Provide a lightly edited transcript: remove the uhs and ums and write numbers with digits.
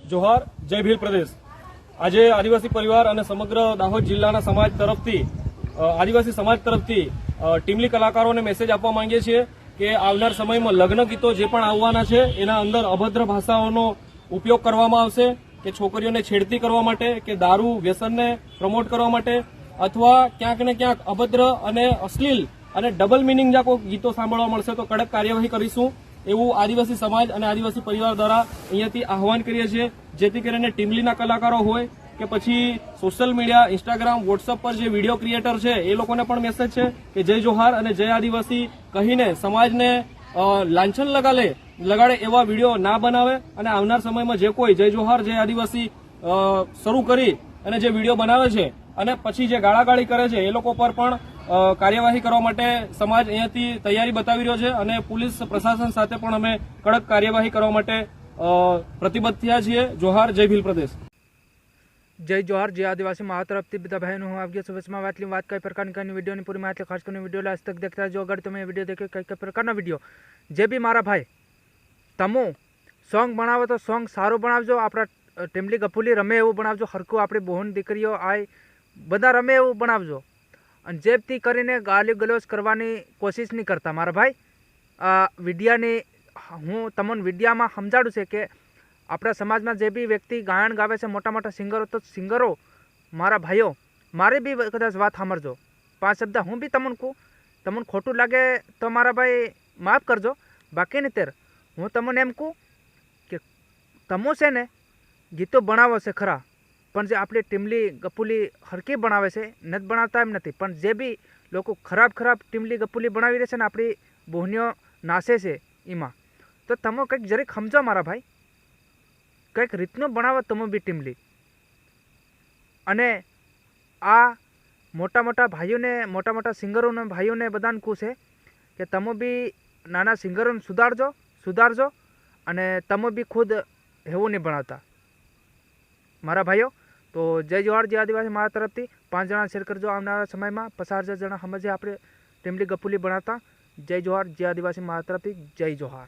जोहार जय भील प्रदेश। आज आदिवासी परिवार और समग्र दाहोद जिल्लाना समाज तरफथी आदिवासी समाज तरफथी टीमली कलाकारों ने मेसेज आपवा मांगीए छीए के आवनार समय में लग्न गीतो जे पण आववाना छे एना अंदर अभद्र भाषाओनो उपयोग करवामां आवशे के छोकरीओने छेड़ती करवा माटे के दारू व्यसनने प्रमोट करवा माटे अथवा क्यांक ने क्यांक अभद्र अने अश्लील अने डबल मीनिंग जा कोई गीतो सांभळवा मळशे तो कड़क कार्यवाही करीशुं एवं आदिवासी समाज और आदिवासी परिवार द्वारा अहींयाथी आह्वान करीए छीए जेथी करीने टीमलीना कलाकारो होय के पछी सोशल मीडिया इंस्टाग्राम व्हाट्सएप पर जे विडियो क्रिएटर छे ए लोकोने पण मेसेज छे के जय जोहार अने जय आदिवासी कहीने समाजने लांछन लगाड़े एवा विडियो ना बनावे अने आवनार समयमां जे कोई जय जोहार जय आदिवासी शरू करी अने जे विडियो बनावे छे अने पछी जे गाळागाળી करे छे ए लोको पर पण कार्यवाही करवा माटे समाज अहींयाथी तैयारी बतावी रह्यो छे अने पोलीस प्रशासन साथे पण अमे कड़क कार्यवाही करवा माटे प्रतिबद्ध थया छीए। जोहार जय भील प्रदेश। जय जोहार जय आदिवासी महा तरफथी बधा भाईओ हूँ आपकी सुबह बात कई प्रकार की वीडियो की पूरी माहिती खास कर वीडियो आज तक देखता जो अगर तुम्हें वीडियो देखो कई प्रकार वीडियो जे भी मारा भाई तमो सॉन्ग बनावो तो सॉन्ग सारू बनावजो आपड़ा टीमली गफूली रमे एवं बनावजो हरखू आपणी बहन दीकरीओ आय बधा रमे एवं बनावजो अने जेबथी करीने गाली गलोच करवानी कोशिश नहीं करता मारा भाई। विडियानी हूँ तमोने विडियामां समजाडुं छे के अपना समाज में जे भी व्यक्ति गायन गावे छे मोटा मोटा सिंगरो तो सिंगरो मारा भाईओ मारी भी कदाच बात सामरजो 5 शब्द हूँ भी तमन कहूँ तमन खोटू लगे तो मारा भाई माफ करजो बाकी नहीं तेर हूँ तमने एम कहूँ कि तमो से ने गीतो बनावो छे खरा पण जे आपणी टीमली गपूली हरकी बनावे छे नत बनावता एम नथी पण जे भी लोको खराब खराब टीमली गपूली बनावी रहे छे ने आपणी बहनीओ नासे छे एमां तो तमो कंईक जरीक समजो मारा भाई कंईक रीतनो बनावो तमो बी टीमली अने आ मोटा मोटा भाईओ ने मोटा मोटा सिंगरों ने भाईओ ने बधाने कहूँ छे कि तमो बी नाना सिंगरों ने सुधारजो अने तमो बी खुद हेवुं नहीं बनावता मारा भाईओ। तो जय जोहार जय आदिवासी मारा तरफथी 5 जणा शेर करजो आवनारा समय में 50,000 जणा समझे आपणे टीमली गफूली बनाता। जय जोहार जय आदिवासी मारा तरफथी जय जोहार।